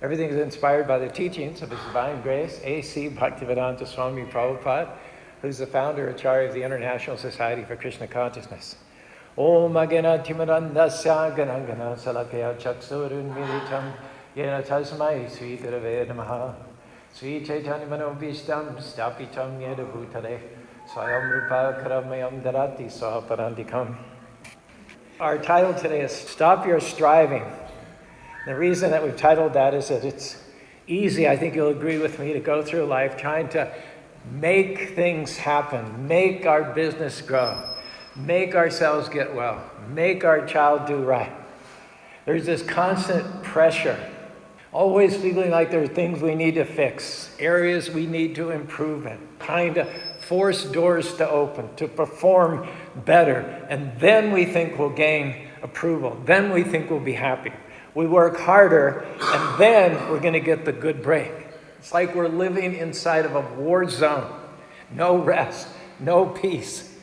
Everything is inspired by the teachings of His Divine Grace, A.C. Bhaktivedanta Swami Prabhupada, who's the founder and Acharya of the International Society for Krishna Consciousness. Om Agena Timarandasya Ganangana Salakaya Chaksurun Militam Yena Tasmai Sri Gurave Namaha Sri Chaitanya Manobhishtam Stapitam Yeda Bhutale Swayam Rupa Karamayam Darati Sahaparandikam. Our title today is Stop Your Striving. The reason that we've titled that is that it's easy, I think you'll agree with me, to go through life trying to make things happen, make our business grow, make ourselves get well, make our child do right. There's this constant pressure, always feeling like there are things we need to fix, areas we need to improve in, trying to force doors to open, to perform better, and then we think we'll gain approval, then we think we'll be happy. We work harder, and then we're going to get the good break. It's like we're living inside of a war zone. No rest, no peace.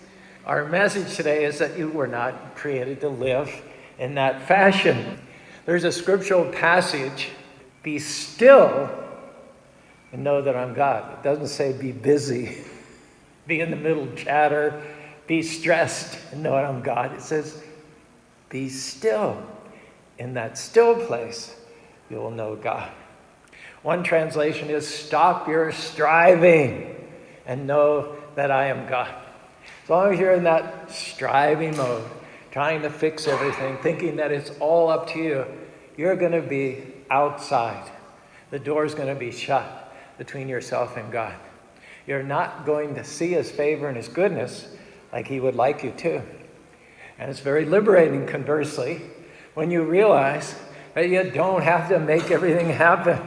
Our message today is that you were not created to live in that fashion. There's a scriptural passage, be still and know that I'm God. It doesn't say be busy, be in the middle chatter, be stressed and know that I'm God. It says be still. In that still place, you will know God. One translation is, stop your striving and know that I am God. As long as you're in that striving mode, trying to fix everything, thinking that it's all up to you, you're going to be outside. The door's going to be shut between yourself and God. You're not going to see His favor and His goodness like He would like you to. And it's very liberating, conversely, when you realize that you don't have to make everything happen.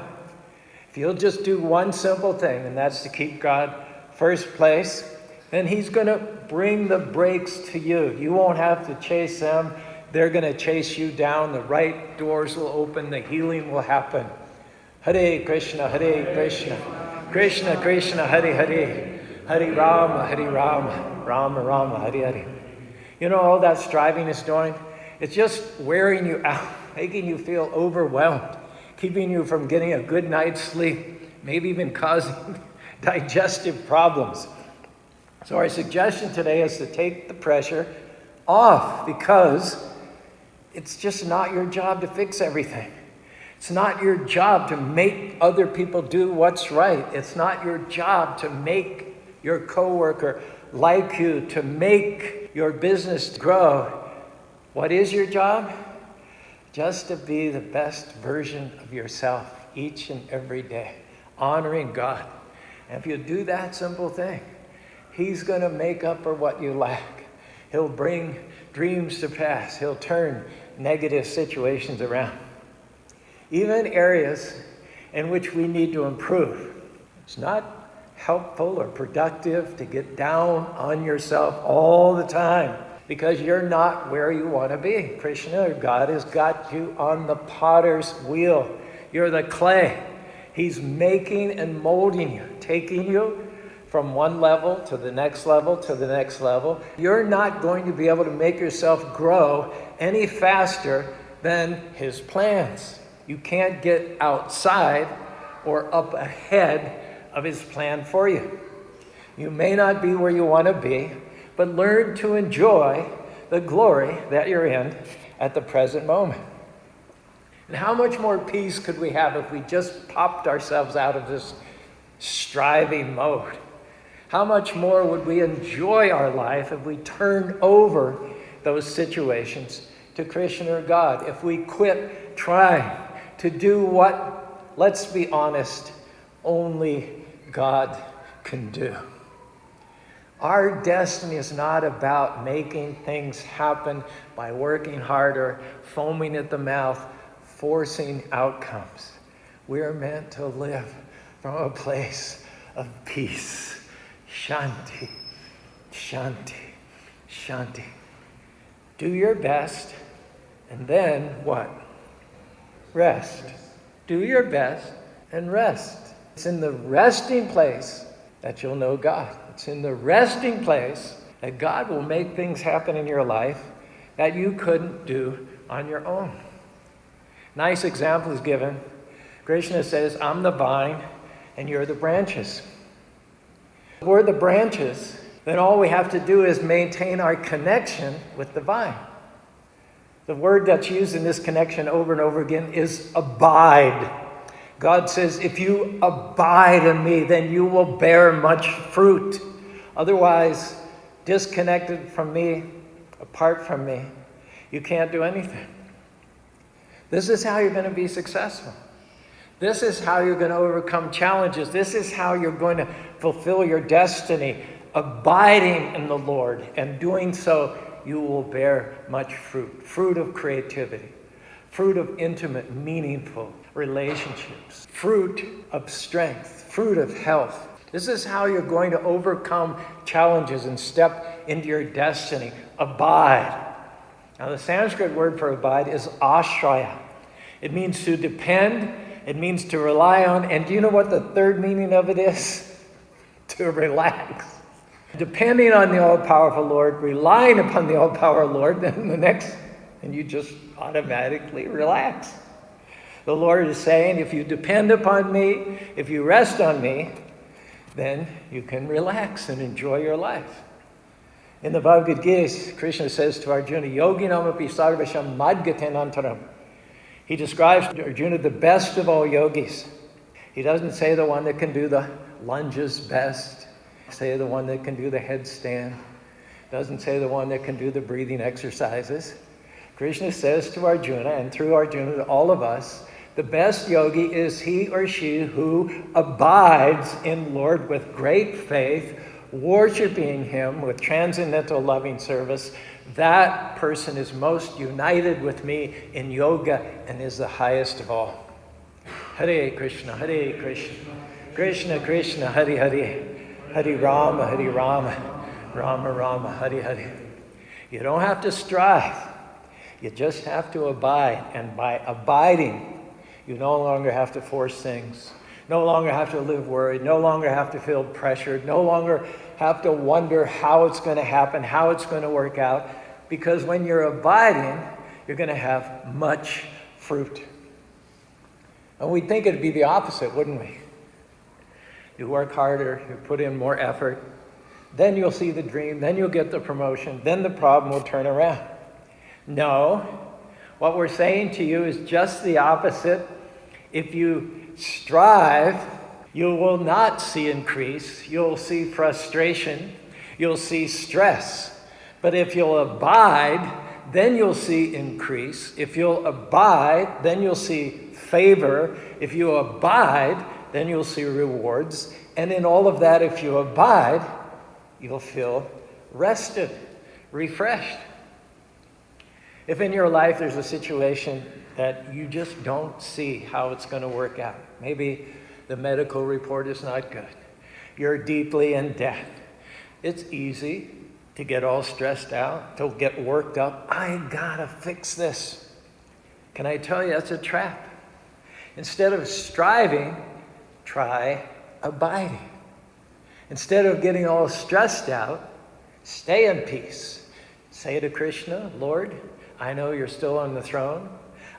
If you'll just do one simple thing, and that's to keep God first place, then He's going to bring the breaks to you. You won't have to chase them. They're going to chase you down. The right doors will open. The healing will happen. Hare Krishna, Hare Krishna, Krishna Krishna, Hare Hare, Hare Rama, Rama Rama, Hare Hare. You know all that striving is doing? It's just wearing you out, making you feel overwhelmed, keeping you from getting a good night's sleep, maybe even causing digestive problems. So our suggestion today is to take the pressure off, because it's just not your job to fix everything. It's not your job to make other people do what's right. It's not your job to make your coworker like you, to make your business grow. What is your job? Just to be the best version of yourself each and every day, honoring God. And if you do that simple thing, He's going to make up for what you lack. He'll bring dreams to pass. He'll turn negative situations around. Even areas in which we need to improve. It's not helpful or productive to get down on yourself all the time, because you're not where you want to be. Krishna, or God, has got you on the potter's wheel. You're the clay. He's making and molding you, taking you from one level to the next level to the next level. You're not going to be able to make yourself grow any faster than His plans. You can't get outside or up ahead of His plan for you. You may not be where you want to be, but learn to enjoy the glory that you're in at the present moment. And how much more peace could we have if we just popped ourselves out of this striving mode? How much more would we enjoy our life if we turned over those situations to Krishna or God? If we quit trying to do what, let's be honest, only God can do. Our destiny is not about making things happen by working harder, foaming at the mouth, forcing outcomes. We are meant to live from a place of peace. Shanti, shanti, shanti. Do your best, and then what? Rest. Do your best and rest. It's in the resting place that you'll know God. It's in the resting place that God will make things happen in your life that you couldn't do on your own. Nice example is given Krishna says, I'm the vine and you're the branches. If we're the branches, then all we have to do is maintain our connection with the vine. The word that's used in this connection over and over again is abide. God says, if you abide in me, then you will bear much fruit. Otherwise, disconnected from me, apart from me, you can't do anything. This is how you're going to be successful. This is how you're going to overcome challenges. This is how you're going to fulfill your destiny. Abiding in the Lord, and doing so, you will bear much fruit. Fruit of creativity. Fruit of intimate, meaningful relationships. Fruit of strength. Fruit of health. This is how you're going to overcome challenges and step into your destiny. Abide. Now, the Sanskrit word for abide is ashraya. It means to depend. It means to rely on. And do you know what the third meaning of it is? To relax. Depending on the all-powerful Lord, relying upon the all-powerful Lord, and you just automatically relax. The Lord is saying, if you depend upon me, if you rest on me, then you can relax and enjoy your life. In the Bhagavad Gita, Krishna says to Arjuna, Yoginamapi sarvasham madgatenantaram. He describes to Arjuna the best of all yogis. He doesn't say the one that can do the lunges best. Say the one that can do the headstand. Doesn't say the one that can do the breathing exercises. Krishna says to Arjuna, and through Arjuna to all of us, the best yogi is he or she who abides in Lord with great faith, worshiping him with transcendental loving service. That person is most united with me in yoga and is the highest of all. Hare Krishna, Krishna Krishna, Hare Hare. Hare Rama, Rama Rama, Hare Hare. You don't have to strive. You just have to abide. And by abiding, you no longer have to force things. No longer have to live worried. No longer have to feel pressured. No longer have to wonder how it's going to happen, how it's going to work out. Because when you're abiding, you're going to have much fruit. And we'd think it'd be the opposite, wouldn't we? You work harder, you put in more effort, then you'll see the dream, then you'll get the promotion, then the problem will turn around. No, what we're saying to you is just the opposite. If you strive, you will not see increase. You'll see frustration. You'll see stress. But if you'll abide, then you'll see increase. If you'll abide, then you'll see favor. If you abide, then you'll see rewards. And in all of that, if you abide, you'll feel rested, refreshed. If in your life there's a situation that you just don't see how it's going to work out, maybe the medical report is not good, you're deeply in debt, it's easy to get all stressed out, to get worked up. I gotta fix this. Can I tell you, that's a trap. Instead of striving, try abiding. Instead of getting all stressed out, stay in peace. Say to Krishna, Lord, I know you're still on the throne.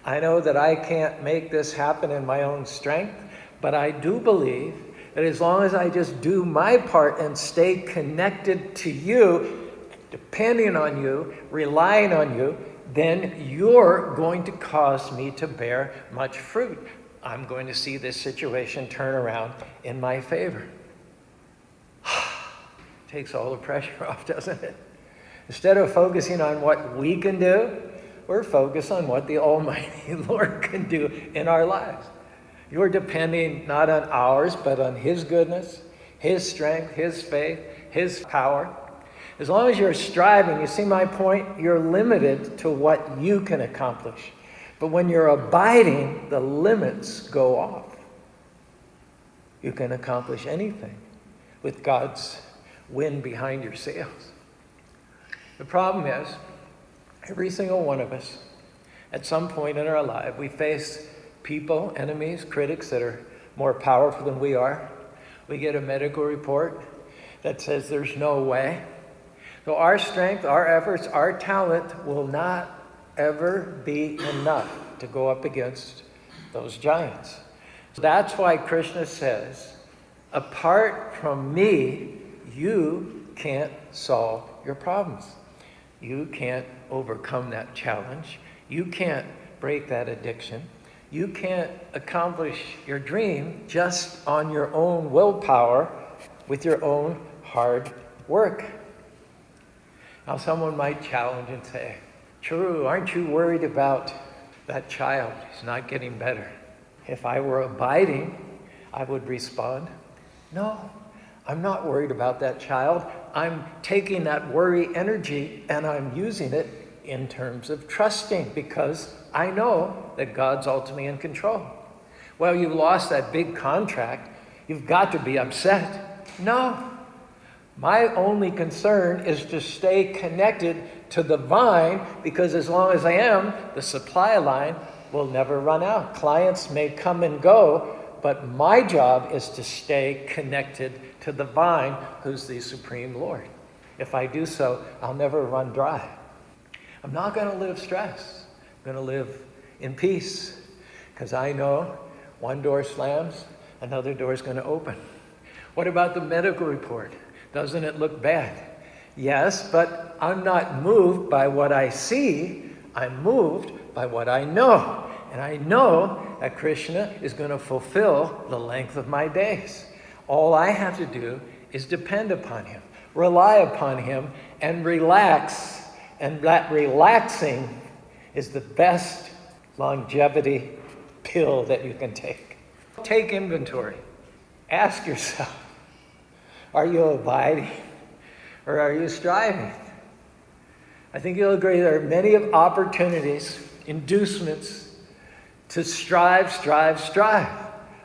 I know that I can't make this happen in my own strength, but I do believe that as long as I just do my part and stay connected to you, depending on you, relying on you, then you're going to cause me to bear much fruit. I'm going to see this situation turn around in my favor. Takes all the pressure off, doesn't it? Instead of focusing on what we can do, we're focused on what the Almighty Lord can do in our lives. You're depending not on ours, but on His goodness, His strength, His faith, His power. As long as you're striving, you see my point? You're limited to what you can accomplish. But when you're abiding, the limits go off. You can accomplish anything with God's wind behind your sails. The problem is, every single one of us, at some point in our life, we face people, enemies, critics that are more powerful than we are. We get a medical report that says there's no way. So our strength, our efforts, our talent will not ever be enough to go up against those giants. So that's why Krishna says, apart from me, you can't solve your problems. You can't overcome that challenge. You can't break that addiction. You can't accomplish your dream just on your own willpower with your own hard work. Now someone might challenge and say, True, aren't you worried about that child who's not getting better? If I were abiding, I would respond, no, I'm not worried about that child. I'm taking that worry energy and I'm using it in terms of trusting because I know that God's ultimately in control. Well, you lost that big contract. You've got to be upset. No. My only concern is to stay connected to the vine because as long as I am, the supply line will never run out. Clients may come and go, but my job is to stay connected to the vine who's the Supreme Lord. If I do so, I'll never run dry. I'm not going to live stressed. I'm going to live in peace because I know one door slams, another door is going to open. What about the medical report? Doesn't it look bad? Yes, but I'm not moved by what I see. I'm moved by what I know. And I know that Krishna is going to fulfill the length of my days. All I have to do is depend upon him, rely upon him, and relax. And that relaxing is the best longevity pill that you can take. Take inventory. Ask yourself, are you abiding or are you striving? I think you'll agree there are many opportunities, inducements to strive.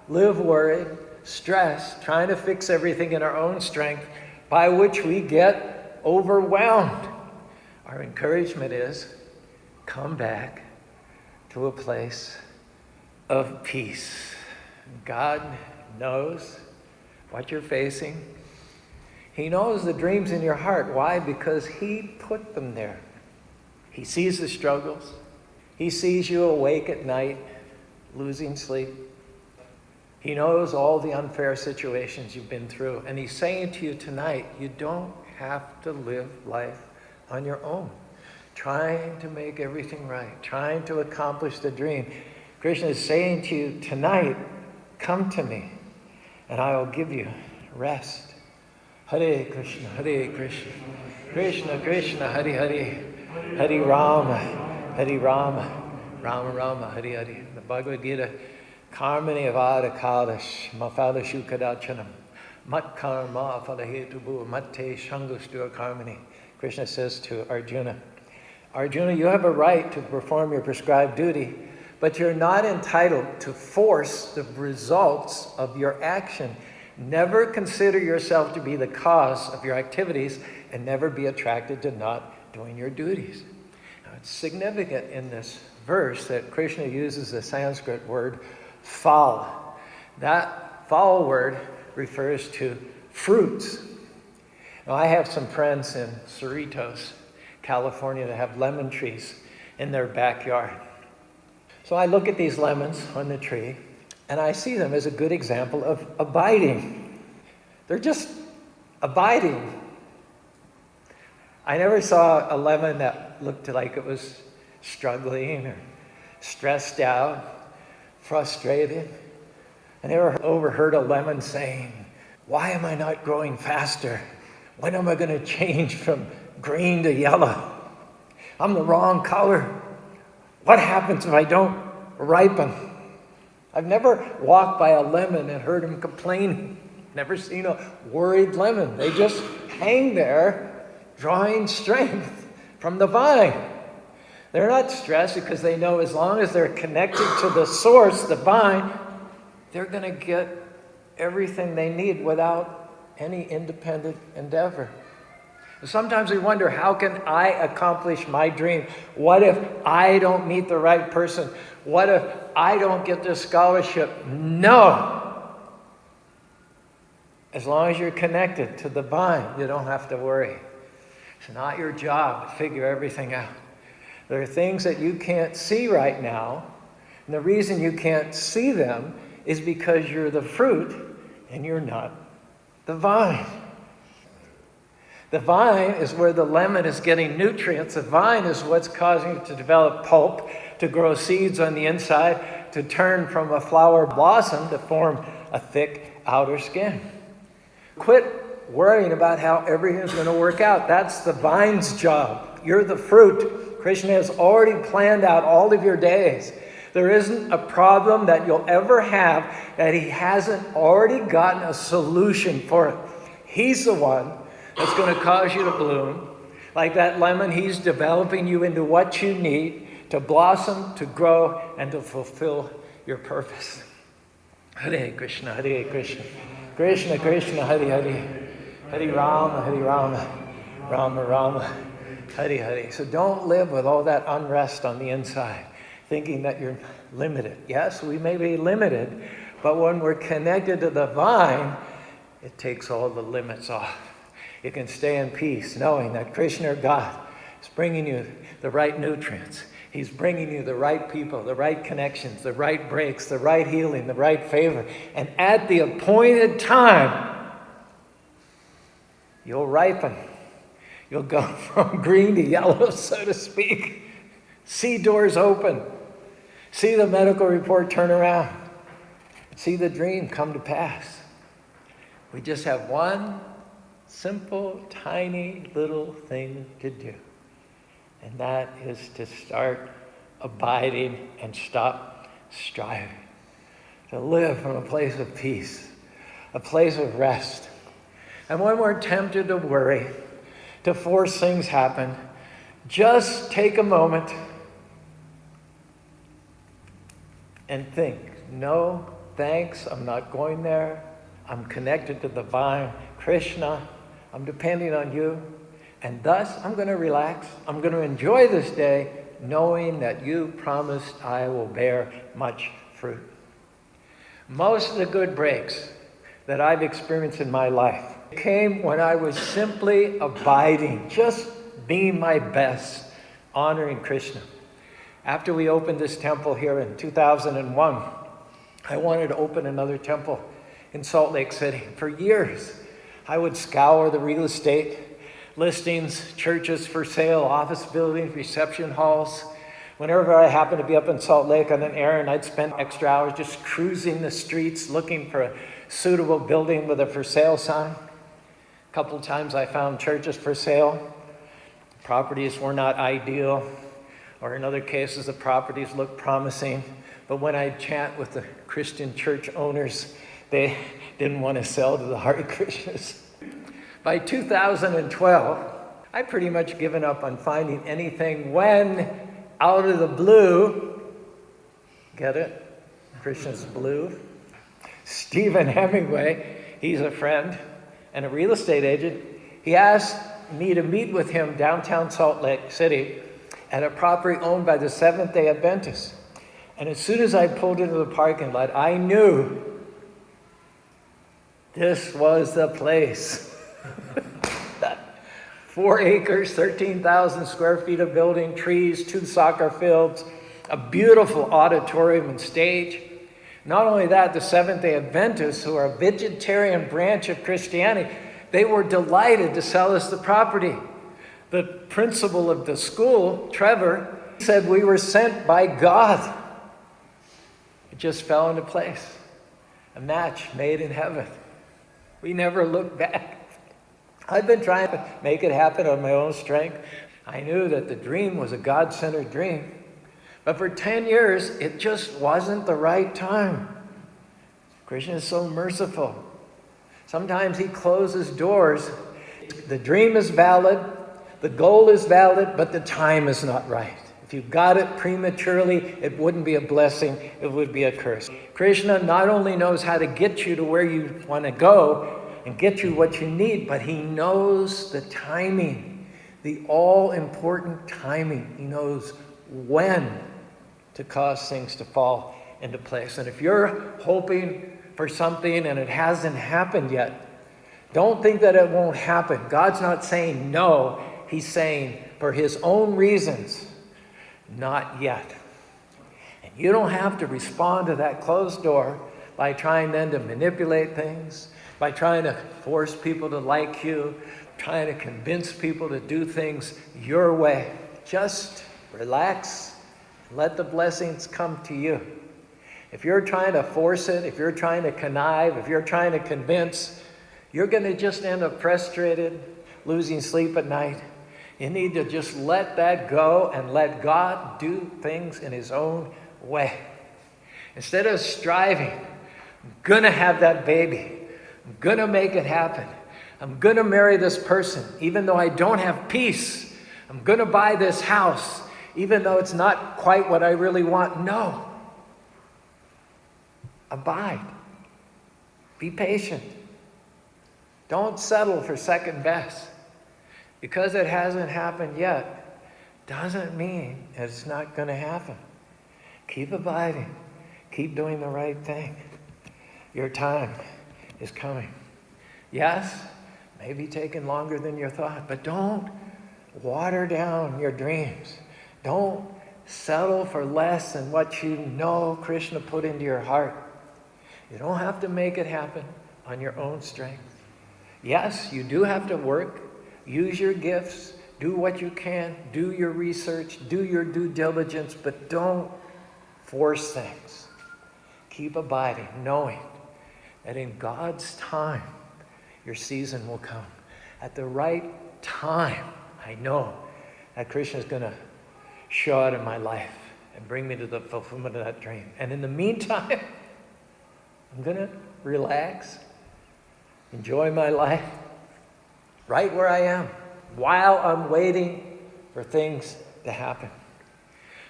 Live worried, stressed, trying to fix everything in our own strength, by which we get overwhelmed. Our encouragement is, come back to a place of peace. God knows what you're facing. He knows the dreams in your heart. Why? Because he put them there. He sees the struggles. He sees you awake at night, losing sleep. He knows all the unfair situations you've been through. And he's saying to you tonight, you don't have to live life on your own, trying to make everything right, trying to accomplish the dream. Krishna is saying to you tonight, come to me, and I will give you rest. Hare Krishna, Krishna Krishna, Hare Hare, Hare Rama, Rama Rama, Hare Hare. The Bhagavad Gita, Karmani Avada Kalash, Mafala Shukadachanam, Mat Karma Falahetubu, Mate Shangustur Karmani. Krishna says to Arjuna, Arjuna, you have a right to perform your prescribed duty, but you're not entitled to force the results of your action. Never consider yourself to be the cause of your activities and never be attracted to not doing your duties. Now, it's significant in this verse that Krishna uses the Sanskrit word phala. That phala word refers to fruits. Now, I have some friends in Cerritos, California, that have lemon trees in their backyard. So I look at these lemons on the tree, and I see them as a good example of abiding. They're just abiding. I never saw a lemon that looked like it was struggling or stressed out, frustrated. I never overheard a lemon saying, why am I not growing faster? When am I going to change from green to yellow? I'm the wrong color. What happens if I don't ripen? I've never walked by a lemon and heard him complaining. Never seen a worried lemon. They just hang there, drawing strength from the vine. They're not stressed because they know as long as they're connected to the source, the vine, they're going to get everything they need without any independent endeavor. Sometimes we wonder, how can I accomplish my dream? What if I don't meet the right person? What if I don't get this scholarship? No. As long as you're connected to the vine, you don't have to worry. It's not your job to figure everything out. There are things that you can't see right now, and the reason you can't see them is because you're the fruit and you're not the vine. The vine is where the lemon is getting nutrients. The vine is what's causing it to develop pulp, to grow seeds on the inside, to turn from a flower blossom to form a thick outer skin. Quit worrying about how everything's going to work out. That's the vine's job. You're the fruit. Krishna has already planned out all of your days. There isn't a problem that you'll ever have that he hasn't already gotten a solution for it. He's the one that's going to cause you to bloom. Like that lemon, he's developing you into what you need to blossom, to grow, and to fulfill your purpose. Hare Krishna, Hare Krishna. Krishna, Krishna, Hare Hare. Hare Rama, Rama Rama, Hare Hare. So don't live with all that unrest on the inside, thinking that you're limited. Yes, we may be limited, but when we're connected to the vine, it takes all the limits off. You can stay in peace knowing that Krishna, God, is bringing you the right nutrients. He's bringing you the right people, the right connections, the right breaks, the right healing, the right favor. And at the appointed time, you'll ripen. You'll go from green to yellow, so to speak. See doors open. See the medical report turn around. See the dream come to pass. We just have one simple, tiny little thing to do. And that is to start abiding and stop striving. To live from a place of peace, a place of rest. And when we're tempted to worry, to force things happen, just take a moment and think, no, thanks, I'm not going there. I'm connected to the vine. Krishna, I'm depending on you. And thus, I'm going to relax. I'm going to enjoy this day, knowing that you promised I will bear much fruit. Most of the good breaks that I've experienced in my life came when I was simply abiding, just being my best, honoring Krishna. After we opened this temple here in 2001, I wanted to open another temple in Salt Lake City. For years, I would scour the real estate listings, churches for sale, office buildings, reception halls. Whenever I happened to be up in Salt Lake on an errand, I'd spend extra hours just cruising the streets looking for a suitable building with a for sale sign. A couple times I found churches for sale. Properties were not ideal, or in other cases the properties looked promising. But when I'd chat with the Christian church owners, they didn't want to sell to the Hare Krishnas. By 2012, I'd pretty much given up on finding anything when, out of the blue, get it? Krishna's blue. Stephen Hemingway, he's a friend and a real estate agent. He asked me to meet with him downtown Salt Lake City at a property owned by the Seventh-day Adventists. And as soon as I pulled into the parking lot, I knew this was the place. 4 acres, 13,000 square feet of building, trees, 2 soccer fields, a beautiful auditorium and stage. Not only that, the Seventh-day Adventists, who are a vegetarian branch of Christianity, they were delighted to sell us the property. The principal of the school, Trevor, said we were sent by God. It just fell into place. A match made in heaven. We never looked back. I've been trying to make it happen on my own strength. I knew that the dream was a God-centered dream. But for 10 years, it just wasn't the right time. Krishna is so merciful. Sometimes he closes doors. The dream is valid, the goal is valid, but the time is not right. If you got it prematurely, it wouldn't be a blessing, it would be a curse. Krishna not only knows how to get you to where you want to go and get you what you need, but he knows the timing, the all-important timing. He knows when to cause things to fall into place. And if you're hoping for something and it hasn't happened yet, don't think that it won't happen. God's not saying no. He's saying, for his own reasons, not yet. And you don't have to respond to that closed door by trying then to manipulate things, by trying to force people to like you, trying to convince people to do things your way. Just relax and let the blessings come to you. If you're trying to force it, if you're trying to connive, if you're trying to convince, you're going to just end up frustrated, losing sleep at night. You need to just let that go and let God do things in his own way. Instead of striving, I'm going to have that baby. I'm going to make it happen. I'm going to marry this person, even though I don't have peace. I'm going to buy this house, even though it's not quite what I really want. No. Abide. Be patient. Don't settle for second best. Because it hasn't happened yet, doesn't mean it's not going to happen. Keep abiding. Keep doing the right thing. Your time is coming. Yes, maybe taking longer than you thought, but don't water down your dreams. Don't settle for less than what you know Krishna put into your heart. You don't have to make it happen on your own strength. Yes, you do have to work. Use your gifts. Do what you can. Do your research. Do your due diligence, but don't force things. Keep abiding, knowing that in God's time, your season will come. At the right time, I know that Krishna is going to show out in my life and bring me to the fulfillment of that dream. And in the meantime, I'm going to relax, enjoy my life right where I am while I'm waiting for things to happen.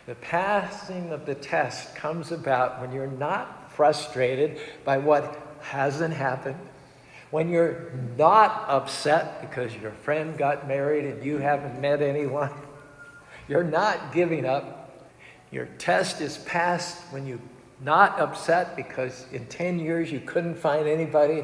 The passing of the test comes about when you're not frustrated by what hasn't happened, when you're not upset because your friend got married and you haven't met anyone. You're not giving up. Your test is passed when you're not upset because in 10 years you couldn't find anybody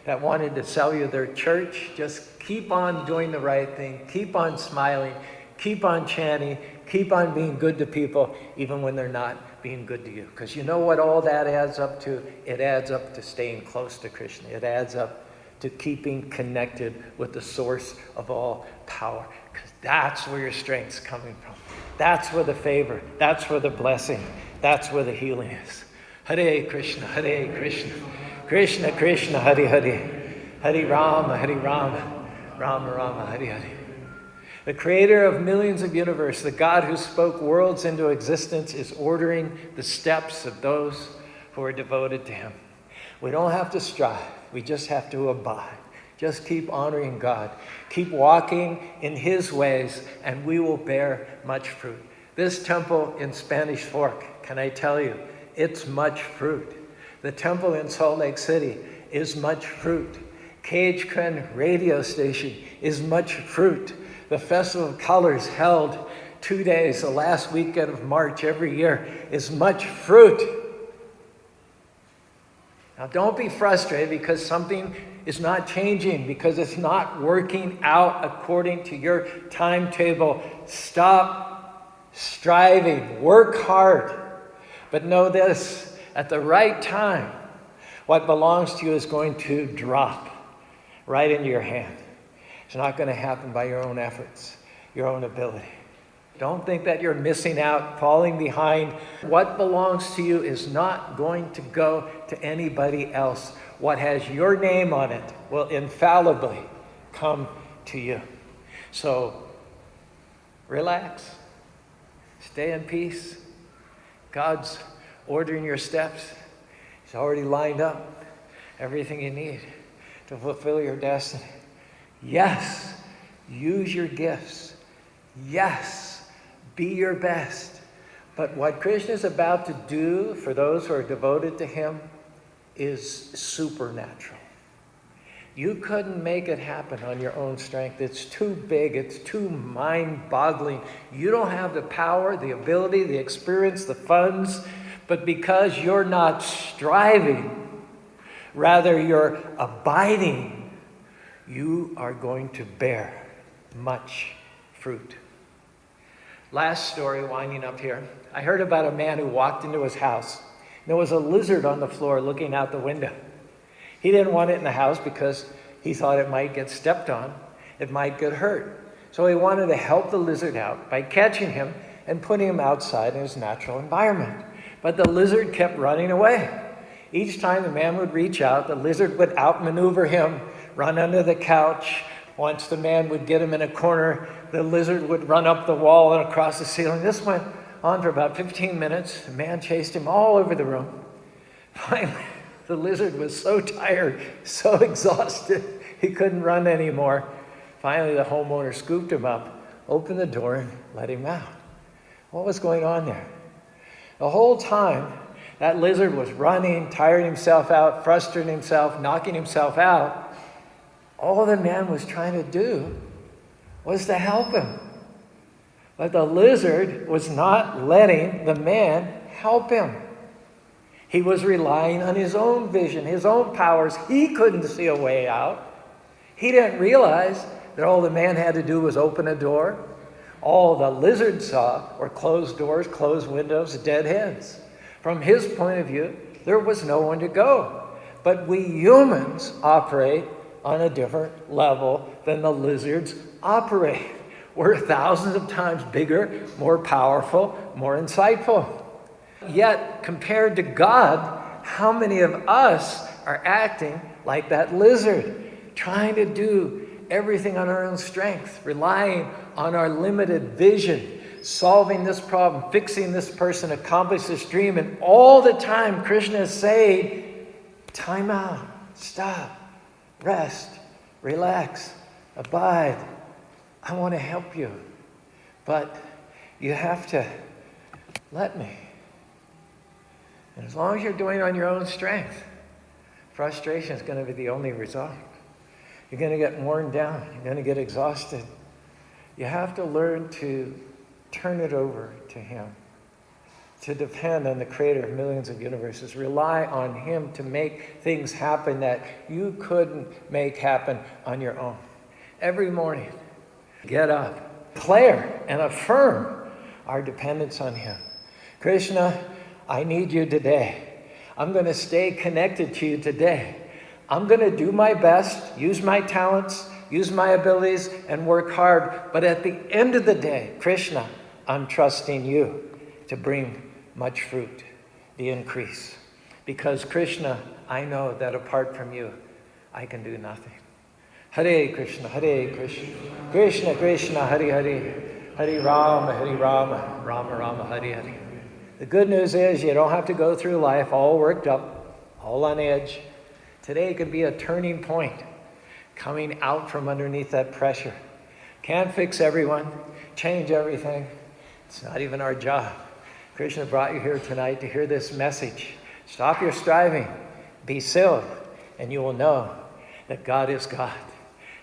that wanted to sell you their church. Just keep on doing the right thing. Keep on smiling. Keep on chanting. Keep on being good to people even when they're not being good to you. Because you know what all that adds up to? It adds up to staying close to Krishna. It adds up to keeping connected with the source of all power. Because that's where your strength's coming from. That's where the favor, that's where the blessing, that's where the healing is. Hare Krishna, Hare Krishna, Krishna Krishna, Hare Hare, Hare Rama, Rama Rama, Hare Hare. The creator of millions of universe, the God who spoke worlds into existence, is ordering the steps of those who are devoted to him. We don't have to strive. We just have to abide. Just keep honoring God. Keep walking in his ways, and we will bear much fruit. This temple in Spanish Fork, can I tell you, it's much fruit. The temple in Salt Lake City is much fruit. Cage Ken radio station is much fruit. The Festival of Colors held 2 days, the last weekend of March every year, is much fruit. Now don't be frustrated because something is not changing, because it's not working out according to your timetable. Stop striving. Work hard. But know this, at the right time, what belongs to you is going to drop right into your hand. It's not going to happen by your own efforts, your own ability. Don't think that you're missing out, falling behind. What belongs to you is not going to go to anybody else. What has your name on it will infallibly come to you. So relax. Stay in peace. God's ordering your steps. He's already lined up everything you need to fulfill your destiny. Yes, use your gifts. Yes, be your best. But what Krishna is about to do for those who are devoted to him is supernatural. You couldn't make it happen on your own strength. It's too big. It's too mind-boggling. You don't have the power, the ability, the experience, the funds. But because you're not striving, rather you're abiding, you are going to bear much fruit. Last story, winding up here. I heard about a man who walked into his house, There was a lizard on the floor looking out the window. He didn't want it in the house because he thought it might get stepped on. It might get hurt. So he wanted to help the lizard out by catching him and putting him outside in his natural environment. But the lizard kept running away. Each time the man would reach out, the lizard would outmaneuver him, run under the couch. Once the man would get him in a corner, the lizard would run up the wall and across the ceiling. This went on for about 15 minutes. The man chased him all over the room. Finally, the lizard was so tired, so exhausted, he couldn't run anymore. Finally, the homeowner scooped him up, opened the door, and let him out. What was going on there? The whole time, that lizard was running, tiring himself out, frustrating himself, knocking himself out. All the man was trying to do was to help him. But the lizard was not letting the man help him. He was relying on his own vision, his own powers. He couldn't see a way out. He didn't realize that all the man had to do was open a door. All the lizard saw were closed doors, closed windows, dead ends. From his point of view, there was no one to go. But we humans operate on a different level than the lizards operate. We're thousands of times bigger, more powerful, more insightful. Yet, compared to God, how many of us are acting like that lizard, trying to do everything on our own strength, relying on our limited vision, solving this problem, fixing this person, accomplish this dream, and all the time Krishna is saying, time out, stop, rest, relax, abide. I want to help you, but you have to let me. And as long as you're doing it on your own strength, frustration is going to be the only result. You're going to get worn down. You're going to get exhausted. You have to learn to turn it over to Him, to depend on the Creator of millions of universes. Rely on Him to make things happen that you couldn't make happen on your own. Every morning, get up, declare and affirm our dependence on Him. Krishna, I need you today. I'm going to stay connected to you today. I'm going to do my best, use my talents, use my abilities, and work hard. But at the end of the day, Krishna, I'm trusting you to bring much fruit, the increase. Because Krishna, I know that apart from you, I can do nothing. Hare Krishna, Krishna Krishna, Hare Hare, Hare Rama, Rama Rama, Hare Hare. The good news is you don't have to go through life all worked up, all on edge. Today could be a turning point, coming out from underneath that pressure. Can't fix everyone, change everything. It's not even our job. Krishna brought you here tonight to hear this message. Stop your striving, be still, and you will know that God is God.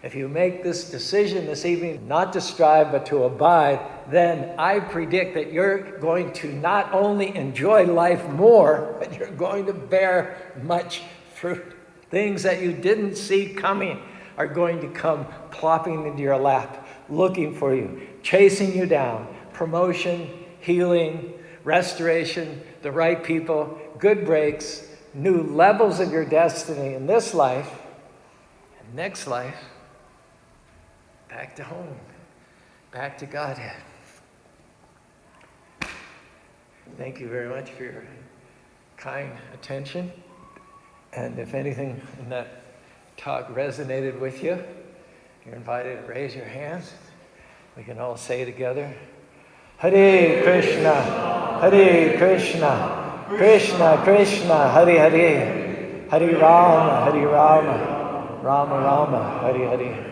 If you make this decision this evening not to strive but to abide, then I predict that you're going to not only enjoy life more, but you're going to bear much fruit. Things that you didn't see coming are going to come plopping into your lap, looking for you, chasing you down. Promotion, healing, restoration, the right people, good breaks, new levels of your destiny in this life and next life. Back to home, back to Godhead. Thank you very much for your kind attention. And if anything in that talk resonated with you, you're invited to raise your hands. We can all say together, Hare Krishna, Krishna Krishna, Hare Hare, Hare Rama, Rama Rama, Hare Hare.